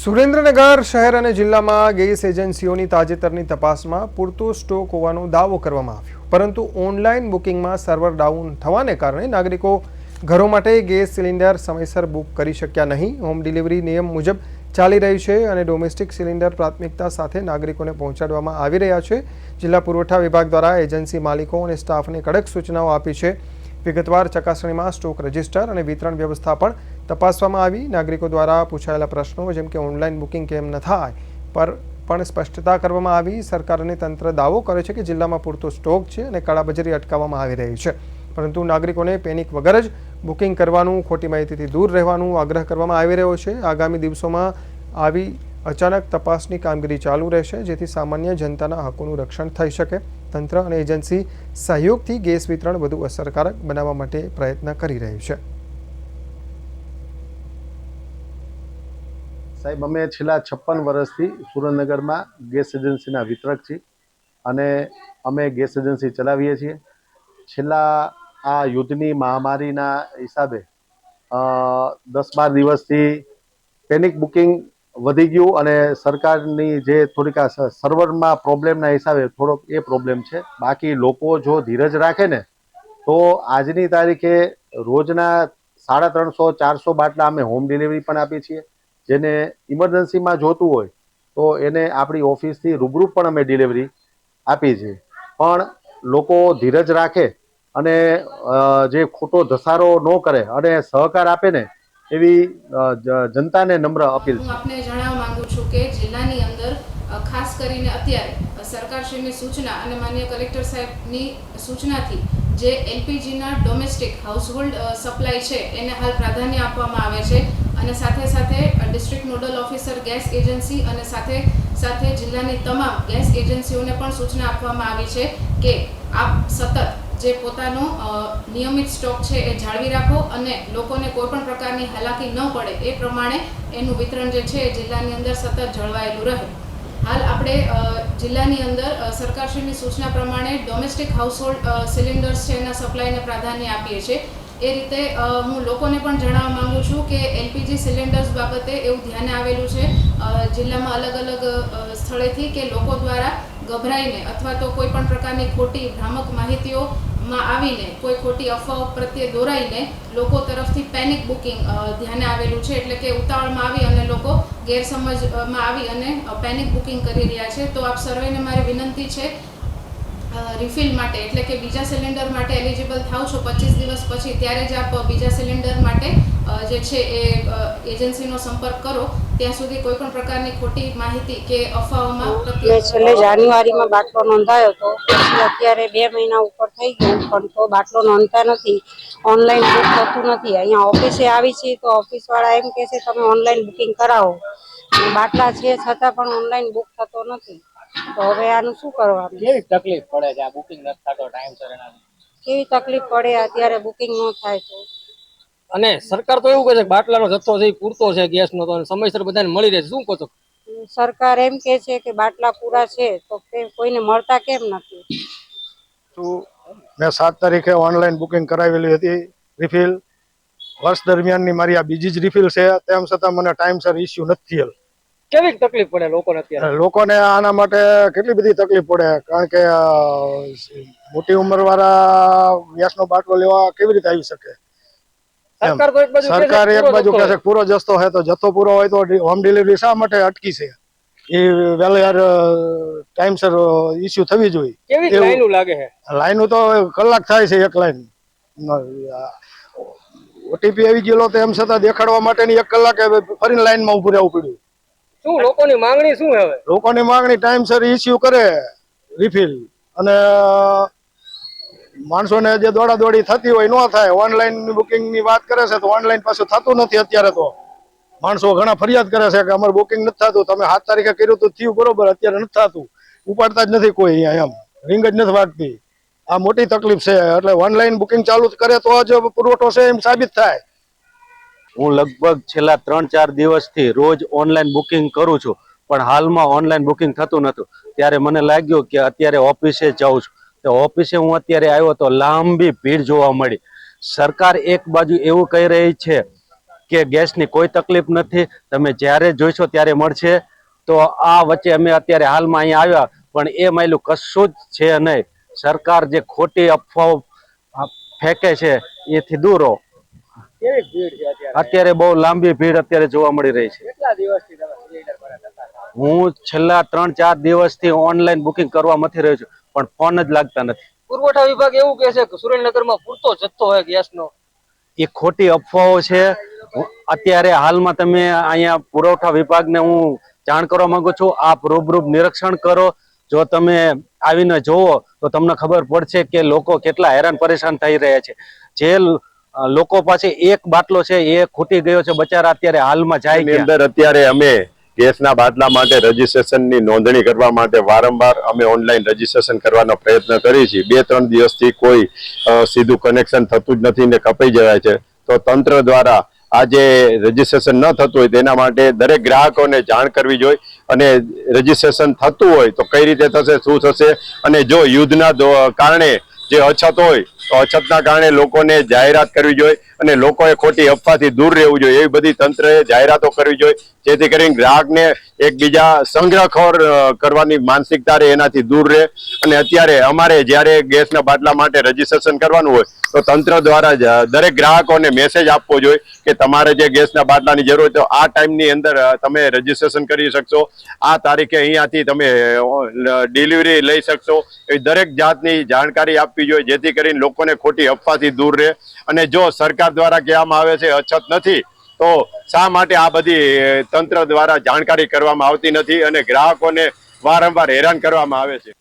સુરેન્દ્રનગર શહેર અને જિલ્લામાં ગેસ એજન્સીઓની તાજેતરની તપાસમાં પૂરતો સ્ટોક હોવાનો દાવો કરવામાં આવ્યો, પરંતુ ઓનલાઈન બુકિંગમાં સર્વર ડાઉન થવાને કારણે નાગરિકો ઘરો માટે ગેસ સિલિન્ડર સમયસર બુક કરી શક્યા નહીં। હોમ ડિલિવરી નિયમ મુજબ ચાલી રહી છે અને ડોમેસ્ટિક સિલિન્ડર પ્રાથમિકતા સાથે નાગરિકોને પહોંચાડવામાં આવી રહ્યા છે। જિલ્લા પુરવઠા વિભાગ દ્વારા એજન્સી માલિકો અને સ્ટાફને કડક સૂચનાઓ આપી છે। વિગતવાર ચકાસણીમાં સ્ટોક રજિસ્ટર અને વિતરણ વ્યવસ્થા પણ તપાસવામાં આવી। નાગરિકો દ્વારા પૂછાયેલા પ્રશ્નો જેમ કે ઓનલાઈન બુકિંગ કેમ ન થાય પર પણ સ્પષ્ટતા કરવામાં આવી। સરકાર અને તંત્ર દાવો કરે છે કે જિલ્લામાં પૂરતો સ્ટોક છે અને કાળાબજારી અટકાવવામાં આવી રહી છે, પરંતુ નાગરિકોને પેનિક વગર જ બુકિંગ કરવાનું, ખોટી માહિતીથી દૂર રહેવાનું આગ્રહ કરવામાં આવી રહ્યો છે। આગામી દિવસોમાં આવી અચાનક તપાસની કામગીરી ચાલુ રહેશે, જેથી સામાન્ય જનતાના હકોનું રક્ષણ થઈ શકે। તંત્ર અને એજન્સી સહયોગથી ગેસ વિતરણ વધુ અસરકારક બનાવવા માટે પ્રયત્ન કરી રહ્યું છે। સાહેબ, અમે છેલ્લા 56 વર્ષથી સુરેન્દ્રનગરમાં ગેસ એજન્સીના વિતરક છીએ અને અમે ગેસ એજન્સી ચલાવીએ છીએ। છેલ્લા આ યુદ્ધની મહામારીના હિસાબે 10-12 દિવસથી પેનિક બુકિંગ વધી ગયું અને સરકારની જે થોડીક સર્વરમાં પ્રોબ્લેમના હિસાબે થોડોક એ પ્રોબ્લેમ છે। બાકી લોકો જો ધીરજ રાખે ને તો આજની તારીખે રોજના 350-400 બાટલા અમે હોમ ડિલિવરી પણ આપીએ છીએ। જેને ઇમરજન્સીમાં જોતું હોય તો એને આપણી ઓફિસથી રૂબરૂ પણ અમે ડિલિવરી આપીએ છીએ। પણ લોકો ધીરજ રાખે અને જે ખોટો ધસારો ન કરે અને સહકાર આપે ને એવી જનતાને નમ્ર અપીલ છે। હું આપને જણાવવા માંગુ છું કે જિલ્લાની અંદર ખાસ કરીને અત્યારે સરકારશ્રીની સૂચના અને માનનીય કલેક્ટર સાહેબની સૂચનાથી જે એલપીજીના ડોમેસ્ટિક હાઉસહોલ્ડ સપ્લાય છે એને હાલ પ્રાધાન્ય આપવામાં આવે છે અને સાથે સાથે district nodal officer gas agency અને સાથે સાથે જિલ્લાની તમામ ગેસ એજન્સીઓને પણ સૂચના આપવામાં આવી છે કે આપ સતત જે પોતાનો નિયમિત સ્ટોક છે એ જાળવી રાખો અને લોકોને કોઈ પણ પ્રકારની હાલાકી ન પડે એ પ્રમાણે એનું વિતરણ જે છે એ જિલ્લાની અંદર સતત જળવાયેલું રહે। હાલ આપણે જિલ્લાની અંદર સરકારશ્રીની સૂચના પ્રમાણે ડોમેસ્ટિક હાઉસહોલ્ડ સિલિન્ડર્સ છે એના સપ્લાયને પ્રાધાન્ય આપીએ છીએ। એ રીતે હું લોકોને પણ જણાવવા માંગુ છું કે એલપીજી સિલિન્ડર્સ બાબતે એવું ધ્યાને આવેલું છે જિલ્લામાં અલગ અલગ સ્થળેથી કે લોકો દ્વારા ગભરાઈને અથવા તો કોઈ પણ પ્રકારની ખોટી ભ્રામક માહિતીઓમાં આવીને કોઈ ખોટી અફવાઓ પ્રત્યે દોરાઈને લોકો તરફથી પેનિક બુકિંગ ધ્યાને આવેલું છે, એટલે કે ઉતાવળમાં આવી અને લોકો ગેરસમજમાં આવી અને પેનિક બુકિંગ કરી રહ્યા છે। તો આપ સર્વેને મારી વિનંતી છે રિફિલ માટે, એટલે કે બીજા સિલિન્ડર માટે એલિજિબલ થાવ છો 25 દિવસ પછી, ત્યારે જ આપ બીજા સિલિન્ડર માટે જે છે એ એજન્સીનો સંપર્ક કરો। ત્યાં સુધી કોઈ પણ પ્રકારની ખોટી માહિતી કે અફવાઓમાં છેલ્લે જાન્યુઆરીમાં બાટલો નોંધાયો હતો, પછી અત્યારે 2 મહિના ઉપર થઈ ગયું પણ તો બાટલો નોંધતા નથી, ઓનલાઈન બુક થતું નથી। અહીંયા ઓફિસે આવી છીએ તો ઓફિસવાળા એમ કહે છે તમે ઓનલાઈન બુકિંગ કરાવો, બાટલા છે છતાં પણ ઓનલાઈન બુક થતો નથી। તો હવે આનું શું કરવાનું? કેવી તકલીફ પડે છે આ બુકિંગ નથી થતો ટાઈમસર? કેવી તકલીફ પડે અત્યારે બુકિંગ ન થાય તો? અને સરકાર તો એવું કહે છે કે બાટલાનો જથ્થો છે પૂરતો છે ગેસનો, તો સમયસર બધાને મળી રહે છે, શું કહો છો? સરકાર એમ કહે છે કે બાટલા પૂરા છે તો કોઈને મળતા કેમ નથી? મેં 7 તારીખે ઓનલાઈન બુકિંગ કરાવેલી હતી રિફિલ। વર્ષ દરમિયાનની મારી આ બીજી જ રિફિલ છે, તેમ છતાં મને ટાઈમસર ઇસ્યુ નથી થયેલ। કેવી તકલીફ પડે લોકોને અત્યારે? લોકોને આના માટે કેટલી બધી તકલીફ પડે, કારણ કે મોટી ઉંમરવાળા ગેસનો બાટલો લેવા કેવી રીતે આવી શકે? સરકાર એક બાજુ કહે છે પૂરો જથ્થો છે, તો જથ્થો પૂરો હોય તો હોમ ડિલિવરી શા માટે અટકી છે? એ વહેલા યાર ટાઈમસર ઇસ્યુ થવી જોઈએ। કેવી લાઈનો લાગે છે? લાઈનો તો કલાક થાય છે, એક લાઈન ઓટીપી આવી ગયેલો તો એમ છતાં દેખાડવા માટેની 1 કલાકે ફરીને લાઈનમાં ઉભું રહેવું પડ્યું। શું લોકોની માંગણી શું હવે? લોકોની માંગણી ટાઈમસર ઇસ્યુ કરે રિફિલ, અને માણસોને જે દોડાદોડી થતી હોય ન થાય। ઓનલાઈન બુકિંગની વાત કરે છે તો ઓનલાઈન પાછું થતું નથી। અત્યારે તો માણસો ઘણા ફરિયાદ કરે છે કે અમારે બુકિંગ નથી થતું, તમે 7 તારીખે કર્યું તો થયું બરોબર, અત્યારે નથી થતું, ઉપાડતા જ નથી કોઈ અહીંયા, એમ રિંગ જ નથી વાગતી। આ મોટી તકલીફ છે, એટલે ઓનલાઈન બુકિંગ ચાલુ કરે તો જ પુરવઠો છે એમ સાબિત થાય। હું લગભગ છેલ્લા 3-4 દિવસથી રોજ ઓનલાઈન બુકિંગ કરું છું, પણ હાલમાં ઓનલાઈન બુકિંગ થતું નહોતું। ત્યારે મને લાગ્યું કે અત્યારે ઓફિસે જાઉં છું, તો ઓફિસે હું અત્યારે આવ્યો તો લાંબી ભીડ જોવા મળી। સરકાર એક બાજુ એવું કહી રહી છે કે ગેસની કોઈ તકલીફ નથી, તમે જ્યારે જોઈશો ત્યારે મળશે. તો આ વચ્ચે અમે અત્યારે હાલમાં અહીંયા આવ્યા, પણ એ માયલું કશું જ છે નહીં. સરકાર જે ખોટી અફવાઓ ફેંકે છે એથી દૂર રહો. કેવી ભીડ છે અત્યારે? અત્યારે બહુ લાંબી ભીડ અત્યારે જોવા મળી રહી છે. કેટલા દિવસથી તમે સિલિન્ડર ભરાતા હતા? હું છેલ્લા 3-4 દિવસથી ઓનલાઈન બુકિંગ કરવા મથી રહ્યો છું, પણ ફોન જ લાગતા નથી. પુરવઠા વિભાગ એવું કહે છે કે સુરેન્દ્રનગરમાં પૂરતો જથ્થો હોય ગેસનો. એ ખોટી અફવાઓ છે. અત્યારે હાલમાં તમે અહીંયા પુરવઠા વિભાગને હું જાણ કરવા માંગુ છું, આપ રૂબરૂ નિરીક્ષણ કરો. જો તમે આવીને જોવો તો તમને ખબર પડશે કે લોકો કેટલા હેરાન પરેશાન થઈ રહ્યા છે. જે લોકો પાસે એક બાટલો છે એ ખૂટી ગયો છે, બચારા અત્યારે હાલમાં જાય ની ક્યાં? અંદર અત્યારે અમે ગેસના બાટલા માટે રજીસ્ટ્રેશનની નોંધણી કરવા માટે વારંવાર અમે ઓનલાઈન રજીસ્ટ્રેશન કરવાનો પ્રયત્ન કરીએ છીએ. 2-3 દિવસથી કોઈ સીધું કનેક્શન થતું જ નથી ને કપાઈ જાય છે. તો તંત્ર દ્વારા આ જે રજીસ્ટ્રેશન ન થતું હોય તેના માટે દરેક ગ્રાહકોને જાણ કરવી જોઈએ, અને રજીસ્ટ્રેશન થતું હોય તો કઈ રીતે થશે, શું થશે, અને જો યુદ્ધના કારણે જે અછત હોય તો અછતના કારણે લોકોને જાહેરાત કરવી જોઈએ અને લોકોએ ખોટી અફવાથી દૂર રહેવું જોઈએ. એવી બધી તંત્રએ જાહેરાતો કરવી જોઈએ, જેથી કરીને ગ્રાહકને એકબીજા સંગ્રહખોર કરવાની માનસિકતા રહે, એનાથી દૂર રહે. અને અત્યારે અમારે જ્યારે ગેસના બાટલા માટે રજીસ્ટ્રેશન કરવાનું હોય તો તંત્ર દ્વારા દરેક ગ્રાહકોને મેસેજ આપવો જોઈએ કે તમારે જે ગેસના બાટલાની જરૂર હોય તો આ ટાઈમની અંદર તમે રજીસ્ટ્રેશન કરી શકશો, આ તારીખે અહીંયાથી તમે ડિલિવરી લઈ શકશો. એ દરેક જાતની જાણકારી આપવી જોઈએ, જેથી કરીને લોકોને ખોટી અફવાથી દૂર રહે. અને જો સરકાર દ્વારા કહેવામાં આવે છે અછત નથી, તો શા માટે આ બધી તંત્ર દ્વારા જાણકારી કરવામાં આવતી નથી અને ગ્રાહકોને વારંવાર હેરાન કરવામાં આવે છે?